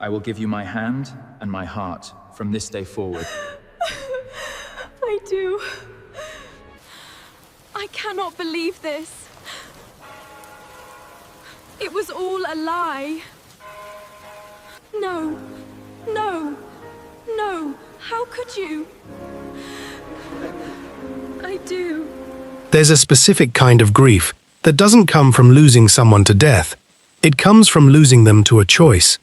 I will give you my hand and my heart from this day forward. I do. I cannot believe this. It was all a lie. No, no, no. How could you? I do. There's a specific kind of grief that doesn't come from losing someone to death. It comes from losing them to a choice.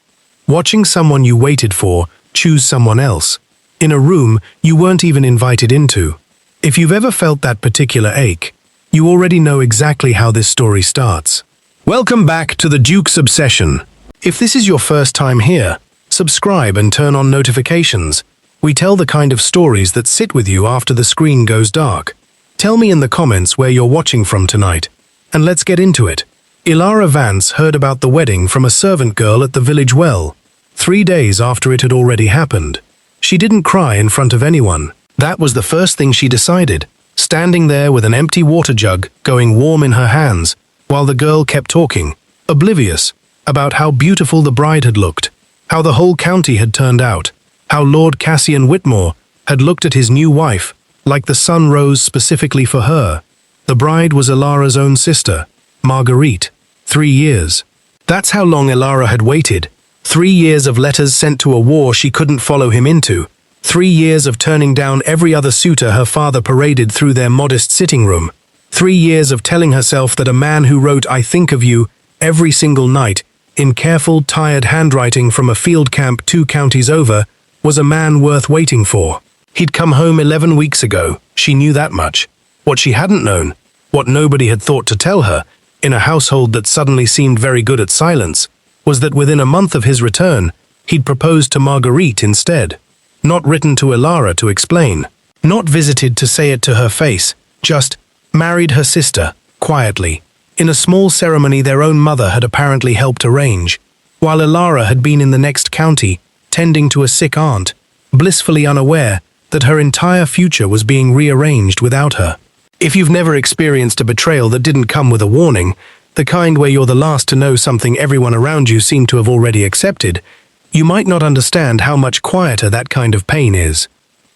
Watching someone you waited for choose someone else, in a room you weren't even invited into. If you've ever felt that particular ache, you already know exactly how this story starts. Welcome back to the Duke's Obsession. If this is your first time here, subscribe and turn on notifications. We tell the kind of stories that sit with you after the screen goes dark. Tell me in the comments where you're watching from tonight, and let's get into it. Elara Vance heard about the wedding from a servant girl at the village well, 3 days after it had already happened. She didn't cry in front of anyone. That was the first thing she decided, standing there with an empty water jug going warm in her hands, while the girl kept talking, oblivious, about how beautiful the bride had looked, how the whole county had turned out, how Lord Cassian Whitmore had looked at his new wife like the sun rose specifically for her. The bride was Elara's own sister, Marguerite. 3 years. That's how long Elara had waited. 3 years of letters sent to a war she couldn't follow him into. 3 years of turning down every other suitor her father paraded through their modest sitting room. 3 years of telling herself that a man who wrote "I think of you" every single night, in careful, tired handwriting from a field camp 2 counties over, was a man worth waiting for. He'd come home 11 weeks ago, she knew that much. What she hadn't known, what nobody had thought to tell her, in a household that suddenly seemed very good at silence, was that within a month of his return, he'd proposed to Marguerite instead. Not written to Elara to explain, not visited to say it to her face, just married her sister, quietly, in a small ceremony their own mother had apparently helped arrange, while Elara had been in the next county, tending to a sick aunt, blissfully unaware that her entire future was being rearranged without her. If you've never experienced a betrayal that didn't come with a warning, the kind where you're the last to know something everyone around you seemed to have already accepted, you might not understand how much quieter that kind of pain is.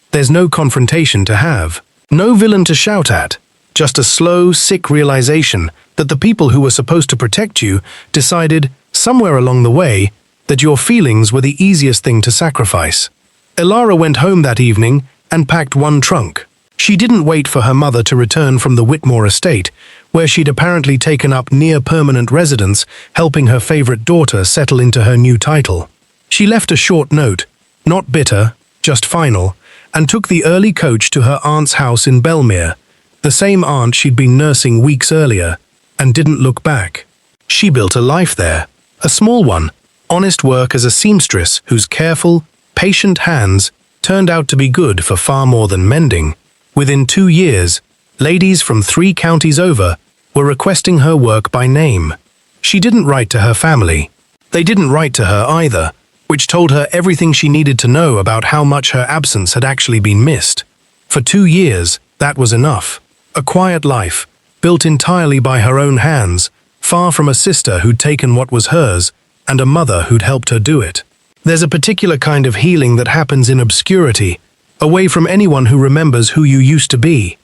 There's no confrontation to have, no villain to shout at, just a slow, sick realization that the people who were supposed to protect you decided, somewhere along the way, that your feelings were the easiest thing to sacrifice. Elara went home that evening and packed one trunk. She didn't wait for her mother to return from the Whitmore estate, where she'd apparently taken up near-permanent residence, helping her favorite daughter settle into her new title. She left a short note, not bitter, just final, and took the early coach to her aunt's house in Belmere, the same aunt she'd been nursing weeks earlier, and didn't look back. She built a life there, a small one, honest work as a seamstress whose careful, patient hands turned out to be good for far more than mending. Within 2 years, ladies from 3 counties over were requesting her work by name. She didn't write to her family. They didn't write to her either, which told her everything she needed to know about how much her absence had actually been missed. For 2 years, that was enough. A quiet life, built entirely by her own hands, far from a sister who'd taken what was hers, and a mother who'd helped her do it. There's a particular kind of healing that happens in obscurity, away from anyone who remembers who you used to be.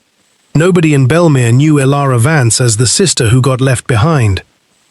Nobody in Belmere knew Elara Vance as the sister who got left behind.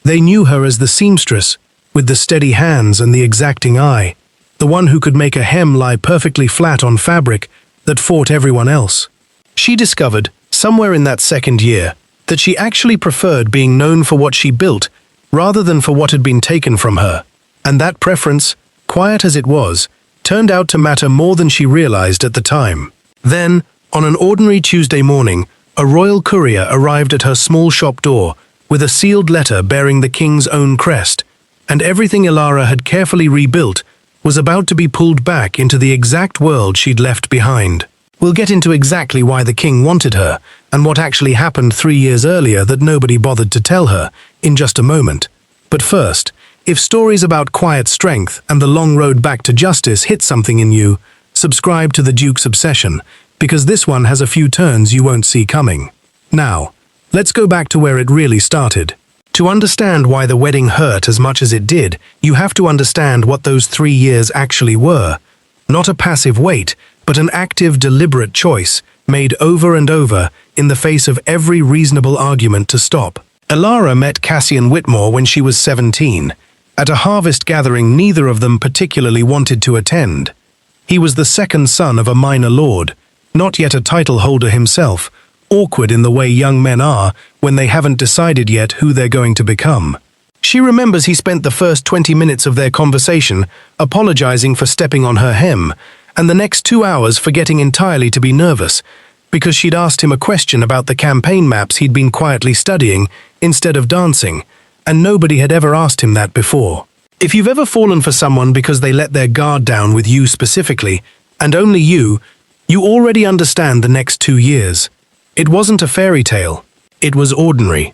They knew her as the seamstress, with the steady hands and the exacting eye, the one who could make a hem lie perfectly flat on fabric that fought everyone else. She discovered, somewhere in that second year, that she actually preferred being known for what she built, rather than for what had been taken from her, and that preference, quiet as it was, turned out to matter more than she realized at the time. Then, on an ordinary Tuesday morning, a royal courier arrived at her small shop door with a sealed letter bearing the king's own crest, and everything Elara had carefully rebuilt was about to be pulled back into the exact world she'd left behind. We'll get into exactly why the king wanted her, and what actually happened 3 years earlier that nobody bothered to tell her, in just a moment. But first, if stories about quiet strength and the long road back to justice hit something in you, subscribe to the Duke's Obsession, because this one has a few turns you won't see coming. Now, let's go back to where it really started. To understand why the wedding hurt as much as it did, you have to understand what those 3 years actually were. Not a passive wait, but an active, deliberate choice, made over and over in the face of every reasonable argument to stop. Elara met Cassian Whitmore when she was 17, at a harvest gathering neither of them particularly wanted to attend. He was the second son of a minor lord, not yet a title holder himself, awkward in the way young men are when they haven't decided yet who they're going to become. She remembers he spent the first 20 minutes of their conversation apologizing for stepping on her hem, and the next 2 hours forgetting entirely to be nervous, because she'd asked him a question about the campaign maps he'd been quietly studying instead of dancing, and nobody had ever asked him that before. If you've ever fallen for someone because they let their guard down with you specifically, and only you already understand the next 2 years. It wasn't a fairy tale. It was ordinary.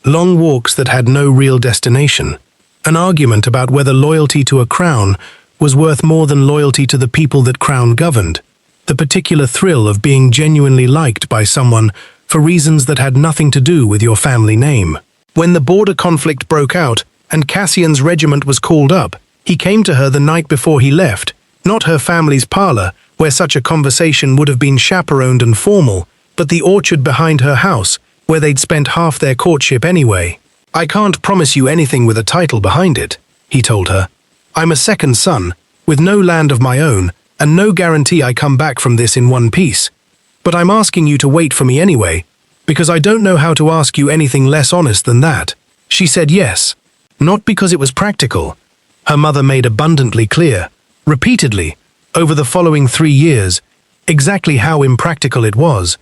Long walks that had no real destination. An argument about whether loyalty to a crown was worth more than loyalty to the people that crown governed. The particular thrill of being genuinely liked by someone for reasons that had nothing to do with your family name. When the border conflict broke out and Cassian's regiment was called up, he came to her the night before he left, not her family's parlor, where such a conversation would have been chaperoned and formal, but the orchard behind her house, where they'd spent half their courtship anyway. "I can't promise you anything with a title behind it," he told her. "I'm a second son, with no land of my own, and no guarantee I come back from this in one piece. But I'm asking you to wait for me anyway, because I don't know how to ask you anything less honest than that." She said yes, not because it was practical. Her mother made abundantly clear, repeatedly, over the following 3 years, exactly how impractical it was,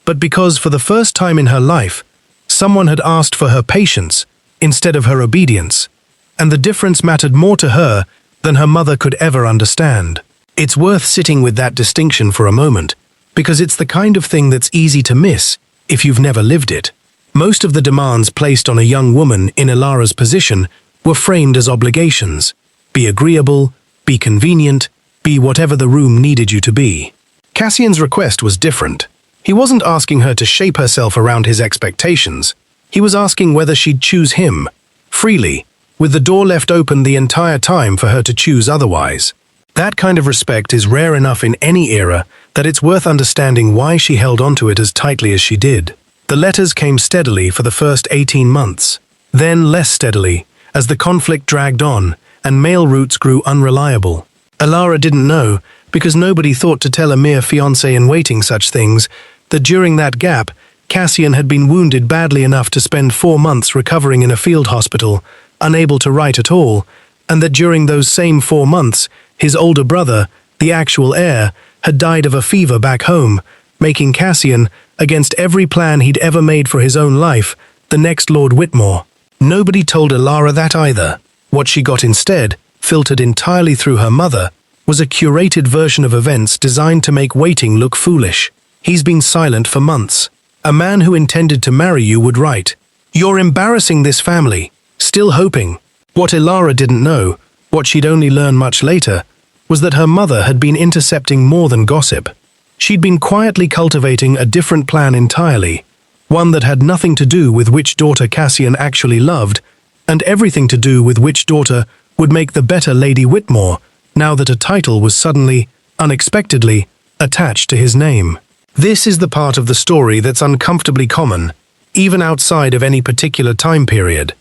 but because for the first time in her life, someone had asked for her patience instead of her obedience, and the difference mattered more to her than her mother could ever understand. It's worth sitting with that distinction for a moment, because it's the kind of thing that's easy to miss if you've never lived it. Most of the demands placed on a young woman in Elara's position were framed as obligations. Be agreeable, be convenient, be whatever the room needed you to be. Cassian's request was different. He wasn't asking her to shape herself around his expectations. He was asking whether she'd choose him, freely, with the door left open the entire time for her to choose otherwise. That kind of respect is rare enough in any era that it's worth understanding why she held onto it as tightly as she did. The letters came steadily for the first 18 months, then less steadily, as the conflict dragged on and mail routes grew unreliable. Elara didn't know, because nobody thought to tell a mere fiancé-in-waiting such things, that during that gap, Cassian had been wounded badly enough to spend 4 months recovering in a field hospital, unable to write at all, and that during those same 4 months, his older brother, the actual heir, had died of a fever back home, making Cassian, against every plan he'd ever made for his own life, the next Lord Whitmore. Nobody told Elara that either. What she got instead, filtered entirely through her mother, was a curated version of events designed to make waiting look foolish. "He's been silent for months. A man who intended to marry you would write, 'You're embarrassing this family,' still hoping." What Elara didn't know, what she'd only learn much later, was that her mother had been intercepting more than gossip. She'd been quietly cultivating a different plan entirely, one that had nothing to do with which daughter Cassian actually loved, and everything to do with which daughter would make the better Lady Whitmore, now that a title was suddenly, unexpectedly, attached to his name. This is the part of the story that's uncomfortably common, even outside of any particular time period.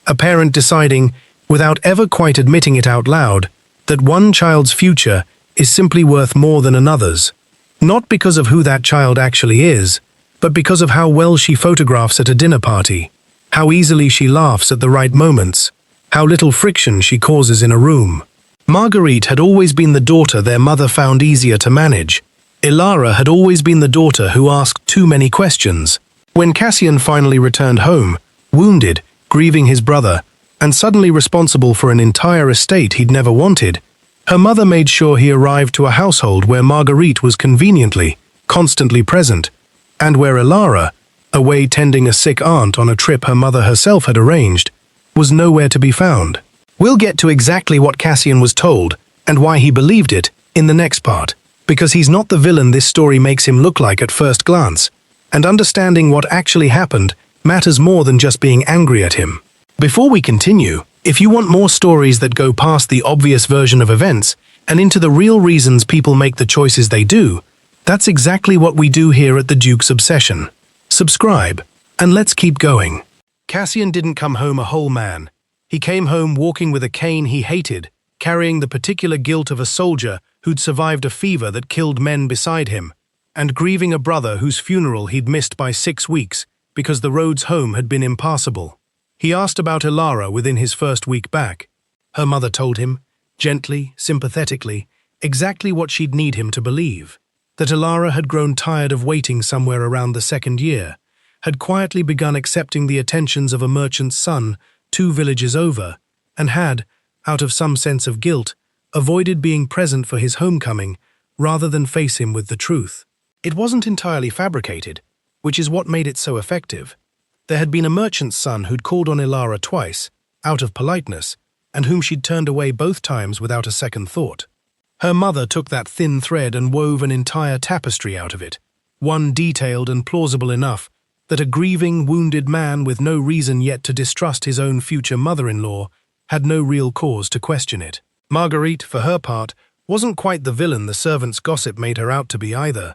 A parent deciding, without ever quite admitting it out loud, that one child's future is simply worth more than another's. Not because of who that child actually is, but because of how well she photographs at a dinner party, how easily she laughs at the right moments, how little friction she causes in a room. Marguerite had always been the daughter their mother found easier to manage. Elara had always been the daughter who asked too many questions. When Cassian finally returned home, wounded, grieving his brother, and suddenly responsible for an entire estate he'd never wanted, her mother made sure he arrived to a household where Marguerite was conveniently, constantly present, and where Elara, away tending a sick aunt on a trip her mother herself had arranged, was nowhere to be found. We'll get to exactly what Cassian was told, and why he believed it, in the next part, because he's not the villain this story makes him look like at first glance, and understanding what actually happened matters more than just being angry at him. Before we continue, if you want more stories that go past the obvious version of events and into the real reasons people make the choices they do, that's exactly what we do here at the Duke's Obsession. Subscribe, and let's keep going. Cassian didn't come home a whole man. He came home walking with a cane he hated, carrying the particular guilt of a soldier who'd survived a fever that killed men beside him, and grieving a brother whose funeral he'd missed by 6 weeks because the roads home had been impassable. He asked about Elara within his first week back. Her mother told him, gently, sympathetically, exactly what she'd need him to believe. That Elara had grown tired of waiting somewhere around the 2nd year, had quietly begun accepting the attentions of a merchant's son 2 villages over, and had, out of some sense of guilt, avoided being present for his homecoming rather than face him with the truth. It wasn't entirely fabricated, which is what made it so effective. There had been a merchant's son who'd called on Elara twice, out of politeness, and whom she'd turned away both times without a second thought. Her mother took that thin thread and wove an entire tapestry out of it, one detailed and plausible enough that a grieving, wounded man with no reason yet to distrust his own future mother-in-law had no real cause to question it. Marguerite, for her part, wasn't quite the villain the servants' gossip made her out to be either,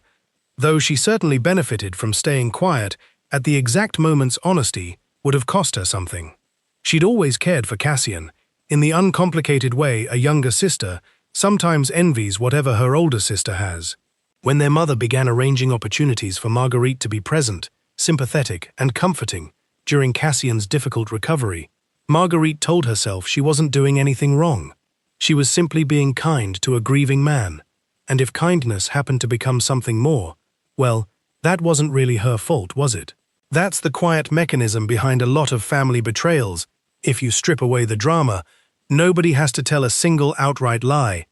though she certainly benefited from staying quiet at the exact moment's honesty would have cost her something. She'd always cared for Cassian, in the uncomplicated way a younger sister sometimes envies whatever her older sister has. When their mother began arranging opportunities for Marguerite to be present, sympathetic, and comforting during Cassian's difficult recovery, Marguerite told herself she wasn't doing anything wrong. She was simply being kind to a grieving man, and if kindness happened to become something more, well, that wasn't really her fault, was it? That's the quiet mechanism behind a lot of family betrayals. If you strip away the drama, nobody has to tell a single outright lie.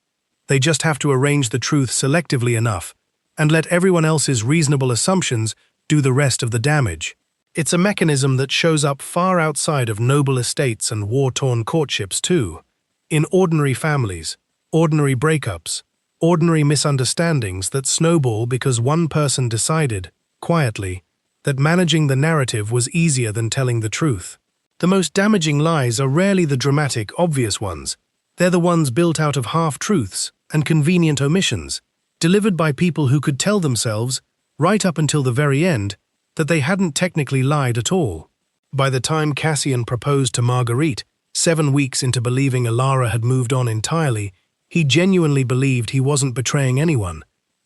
They just have to arrange the truth selectively enough and let everyone else's reasonable assumptions do the rest of the damage. It's a mechanism that shows up far outside of noble estates and war-torn courtships too. In ordinary families, ordinary breakups, ordinary misunderstandings that snowball because one person decided, quietly, that managing the narrative was easier than telling the truth. The most damaging lies are rarely the dramatic, obvious ones. They're the ones built out of half-truths and convenient omissions, delivered by people who could tell themselves, right up until the very end, that they hadn't technically lied at all. By the time Cassian proposed to Marguerite, 7 weeks into believing Elara had moved on entirely, he genuinely believed he wasn't betraying anyone,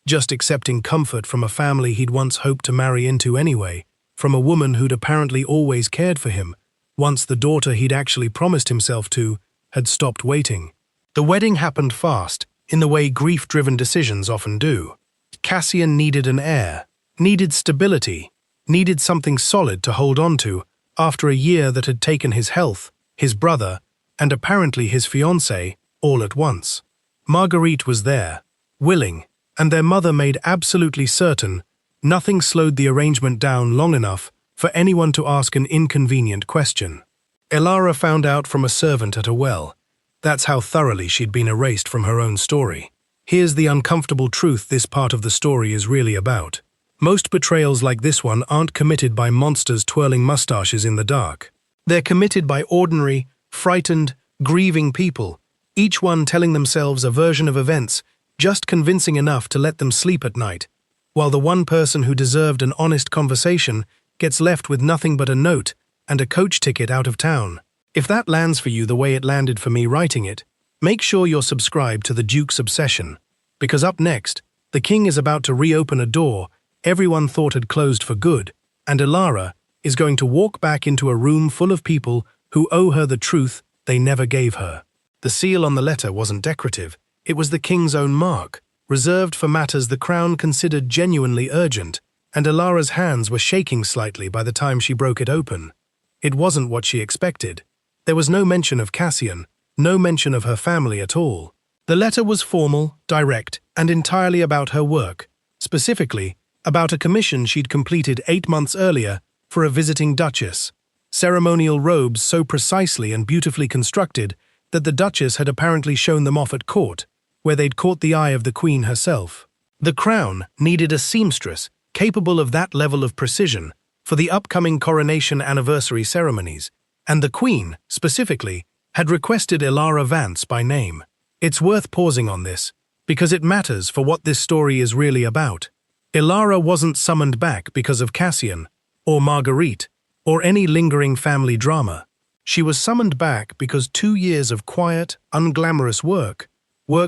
just accepting comfort from a family he'd once hoped to marry into anyway, from a woman who'd apparently always cared for him, once the daughter he'd actually promised himself to had stopped waiting. The wedding happened fast, in the way grief-driven decisions often do. Cassian needed an heir, needed stability, needed something solid to hold on to after a year that had taken his health, his brother, and apparently his fiancée, all at once. Marguerite was there, willing, and their mother made absolutely certain nothing slowed the arrangement down long enough for anyone to ask an inconvenient question. Elara found out from a servant at a well. That's how thoroughly she'd been erased from her own story. Here's the uncomfortable truth this part of the story is really about. Most betrayals like this one aren't committed by monsters twirling mustaches in the dark. They're committed by ordinary, frightened, grieving people, each one telling themselves a version of events just convincing enough to let them sleep at night, while the one person who deserved an honest conversation gets left with nothing but a note and a coach ticket out of town. If that lands for you the way it landed for me writing it, make sure you're subscribed to the Duke's Obsession, because up next, the king is about to reopen a door everyone thought had closed for good, and Elara is going to walk back into a room full of people who owe her the truth they never gave her. The seal on the letter wasn't decorative. It was the king's own mark, reserved for matters the crown considered genuinely urgent, and Elara's hands were shaking slightly by the time she broke it open. It wasn't what she expected. There was no mention of Cassian, no mention of her family at all. The letter was formal, direct, and entirely about her work, specifically about a commission she'd completed 8 months earlier for a visiting duchess. Ceremonial robes so precisely and beautifully constructed that the duchess had apparently shown them off at court, where they'd caught the eye of the queen herself. The crown needed a seamstress capable of that level of precision for the upcoming coronation anniversary ceremonies, And the Queen, specifically, had requested Elara Vance by name. It's worth pausing on this, because it matters for what this story is really about. Elara wasn't summoned back because of Cassian, or Marguerite, or any lingering family drama. She was summoned back because 2 years of quiet, unglamorous work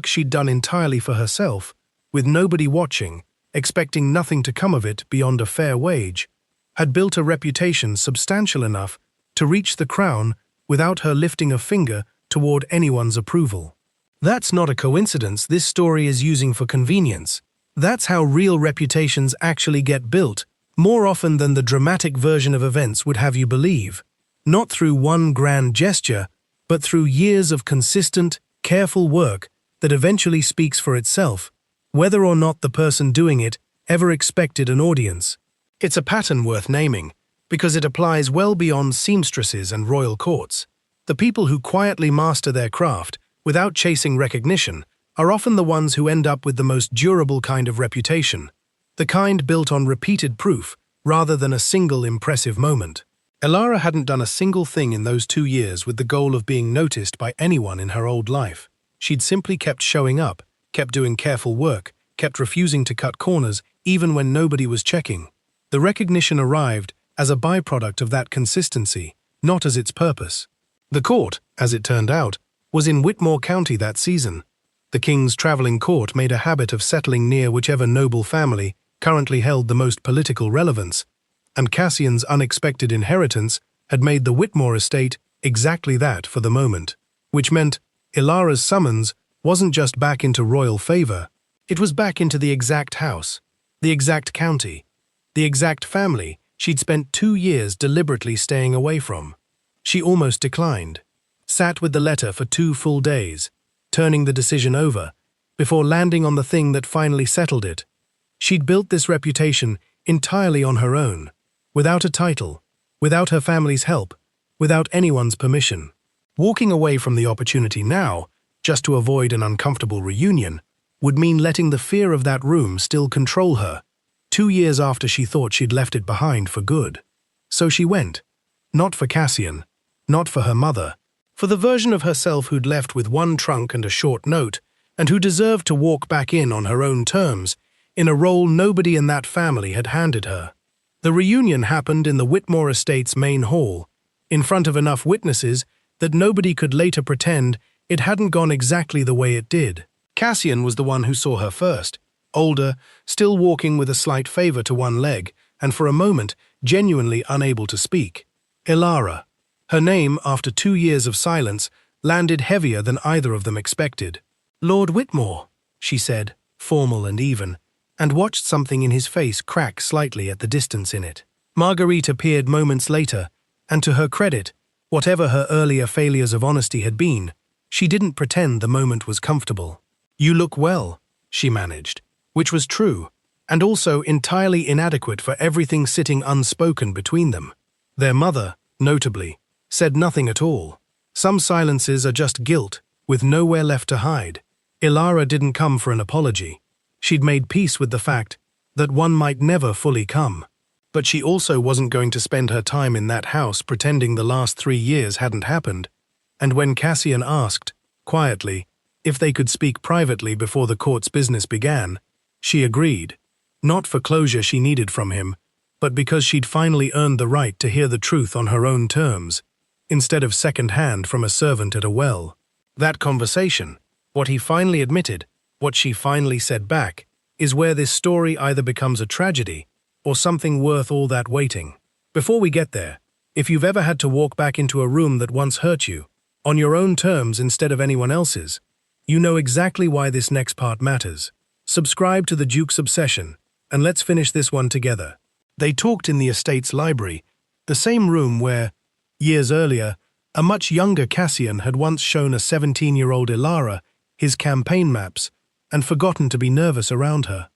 she'd done entirely for herself, with nobody watching, expecting nothing to come of it beyond a fair wage, had built a reputation substantial enough to reach the crown without her lifting a finger toward anyone's approval. That's not a coincidence this story is using for convenience. That's how real reputations actually get built, more often than the dramatic version of events would have you believe. Not through one grand gesture, but through years of consistent, careful work that eventually speaks for itself, whether or not the person doing it ever expected an audience. It's a pattern worth naming, because it applies well beyond seamstresses and royal courts. The people who quietly master their craft, without chasing recognition, are often the ones who end up with the most durable kind of reputation, the kind built on repeated proof rather than a single impressive moment. Elara hadn't done a single thing in those 2 years with the goal of being noticed by anyone in her old life. She'd simply kept showing up, kept doing careful work, kept refusing to cut corners even when nobody was checking. The recognition arrived as a byproduct of that consistency, not as its purpose. The court, as it turned out, was in Whitmore County that season. The king's traveling court made a habit of settling near whichever noble family currently held the most political relevance, and Cassian's unexpected inheritance had made the Whitmore estate exactly that for the moment, which meant Elara's summons wasn't just back into royal favor, it was back into the exact house, the exact county, the exact family she'd spent 2 years deliberately staying away from. She almost declined, sat with the letter for 2 full days, turning the decision over, before landing on the thing that finally settled it. She'd built this reputation entirely on her own, without a title, without her family's help, without anyone's permission. Walking away from the opportunity now, just to avoid an uncomfortable reunion, would mean letting the fear of that room still control her, 2 years after she thought she'd left it behind for good. So she went, not for Cassian, not for her mother, for the version of herself who'd left with 1 trunk and a short note, and who deserved to walk back in on her own terms, in a role nobody in that family had handed her. The reunion happened in the Whitmore estate's main hall, in front of enough witnesses that nobody could later pretend it hadn't gone exactly the way it did. Cassian was the one who saw her first, older, still walking with a slight favor to one leg, and for a moment genuinely unable to speak. Elara. Her name, after 2 years of silence, landed heavier than either of them expected. "Lord Whitmore," she said, formal and even, and watched something in his face crack slightly at the distance in it. Marguerite appeared moments later, and to her credit, whatever her earlier failures of honesty had been, she didn't pretend the moment was comfortable. "You look well," she managed, which was true, and also entirely inadequate for everything sitting unspoken between them. Their mother, notably, said nothing at all. Some silences are just guilt, with nowhere left to hide. Elara didn't come for an apology. She'd made peace with the fact that one might never fully come. But she also wasn't going to spend her time in that house pretending the last 3 years hadn't happened. And when Cassian asked, quietly, if they could speak privately before the court's business began, she agreed, not for closure she needed from him, but because she'd finally earned the right to hear the truth on her own terms, instead of second-hand from a servant at a well. That conversation, what he finally admitted, what she finally said back, is where this story either becomes a tragedy or something worth all that waiting. Before we get there, if you've ever had to walk back into a room that once hurt you, on your own terms instead of anyone else's, you know exactly why this next part matters. Subscribe to the Duke's Obsession, and let's finish this one together. They talked in the estate's library, the same room where, years earlier, a much younger Cassian had once shown a 17-year-old Elara his campaign maps and forgotten to be nervous around her.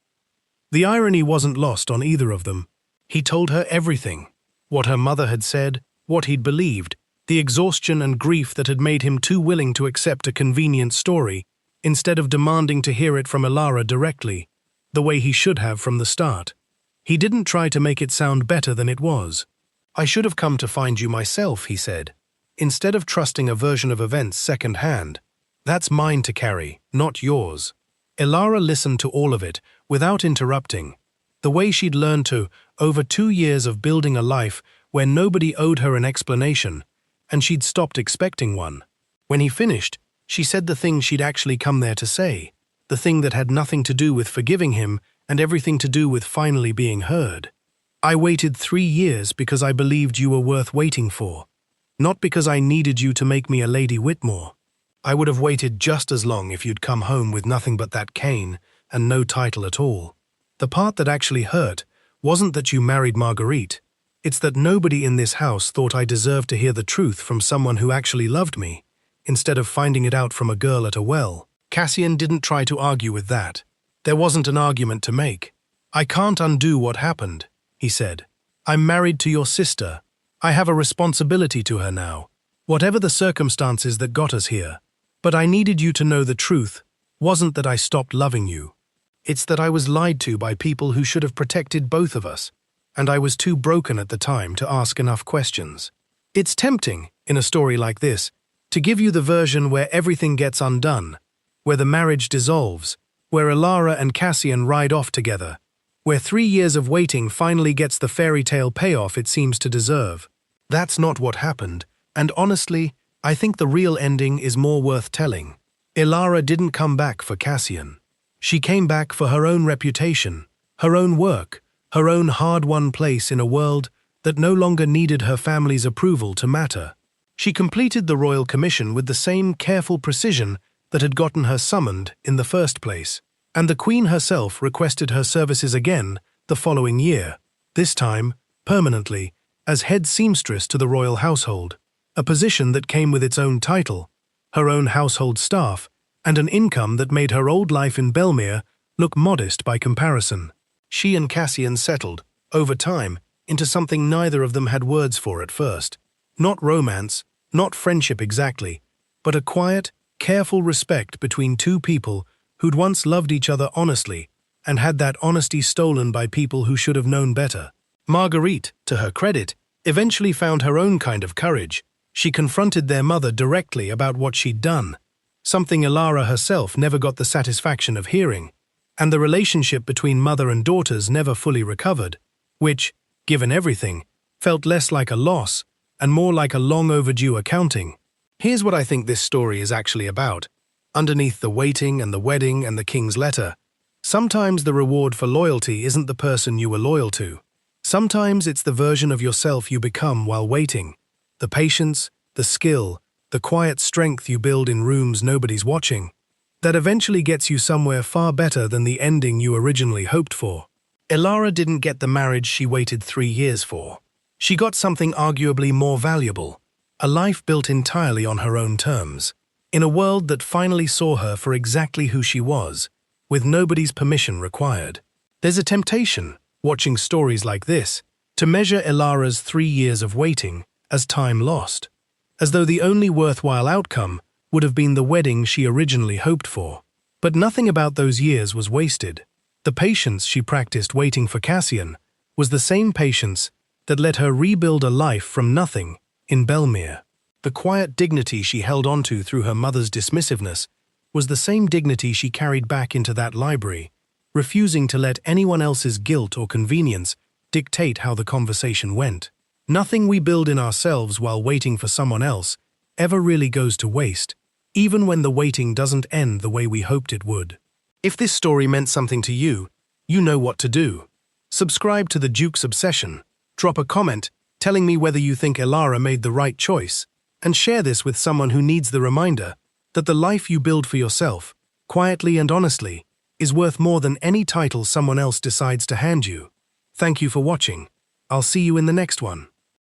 The irony wasn't lost on either of them. He told her everything, what her mother had said, what he'd believed, the exhaustion and grief that had made him too willing to accept a convenient story instead of demanding to hear it from Elara directly, the way he should have from the start. He didn't try to make it sound better than it was. "I should have come to find you myself," he said, instead of trusting a version of events second-hand. That's mine to carry, not yours. Elara listened to all of it, without interrupting. The way she'd learned to, over 2 years of building a life where nobody owed her an explanation, and she'd stopped expecting one. When he finished, she said the thing she'd actually come there to say, the thing that had nothing to do with forgiving him and everything to do with finally being heard. I waited 3 years because I believed you were worth waiting for, not because I needed you to make me a Lady Whitmore. I would have waited just as long if you'd come home with nothing but that cane and no title at all. The part that actually hurt wasn't that you married Marguerite. It's that nobody in this house thought I deserved to hear the truth from someone who actually loved me, instead of finding it out from a girl at a well. Cassian didn't try to argue with that. There wasn't an argument to make. I can't undo what happened, he said. I'm married to your sister. I have a responsibility to her now, whatever the circumstances that got us here. But I needed you to know the truth wasn't that I stopped loving you. It's that I was lied to by people who should have protected both of us, and I was too broken at the time to ask enough questions. It's tempting, in a story like this, to give you the version where everything gets undone, where the marriage dissolves, where Elara and Cassian ride off together, where 3 years of waiting finally gets the fairy tale payoff it seems to deserve. That's not what happened, and honestly, I think the real ending is more worth telling. Elara didn't come back for Cassian. She came back for her own reputation, her own work, her own hard-won place in a world that no longer needed her family's approval to matter. She completed the royal commission with the same careful precision that had gotten her summoned in the first place, and the Queen herself requested her services again the following year, this time, permanently, as head seamstress to the royal household, a position that came with its own title, her own household staff, and an income that made her old life in Belmere look modest by comparison. She and Cassian settled, over time, into something neither of them had words for at first. Not romance, not friendship exactly, but a quiet, careful respect between two people who'd once loved each other honestly and had that honesty stolen by people who should have known better. Marguerite, to her credit, eventually found her own kind of courage. She confronted their mother directly about what she'd done, something Elara herself never got the satisfaction of hearing, and the relationship between mother and daughters never fully recovered, which, given everything, felt less like a loss and more like a long overdue accounting. Here's what I think this story is actually about. Underneath the waiting and the wedding and the king's letter, sometimes the reward for loyalty isn't the person you were loyal to. Sometimes it's the version of yourself you become while waiting. The patience, the skill, the quiet strength you build in rooms nobody's watching, that eventually gets you somewhere far better than the ending you originally hoped for. Elara didn't get the marriage she waited 3 years for. She got something arguably more valuable, a life built entirely on her own terms, in a world that finally saw her for exactly who she was, with nobody's permission required. There's a temptation, watching stories like this, to measure Elara's 3 years of waiting as time lost, as though the only worthwhile outcome would have been the wedding she originally hoped for. But nothing about those years was wasted. The patience she practiced waiting for Cassian was the same patience that let her rebuild a life from nothing in Belmere. The quiet dignity she held onto through her mother's dismissiveness was the same dignity she carried back into that library, refusing to let anyone else's guilt or convenience dictate how the conversation went. Nothing we build in ourselves while waiting for someone else ever really goes to waste, even when the waiting doesn't end the way we hoped it would. If this story meant something to you, you know what to do. Subscribe to the Duke's Obsession, drop a comment telling me whether you think Elara made the right choice, and share this with someone who needs the reminder that the life you build for yourself, quietly and honestly, is worth more than any title someone else decides to hand you. Thank you for watching. I'll see you in the next one.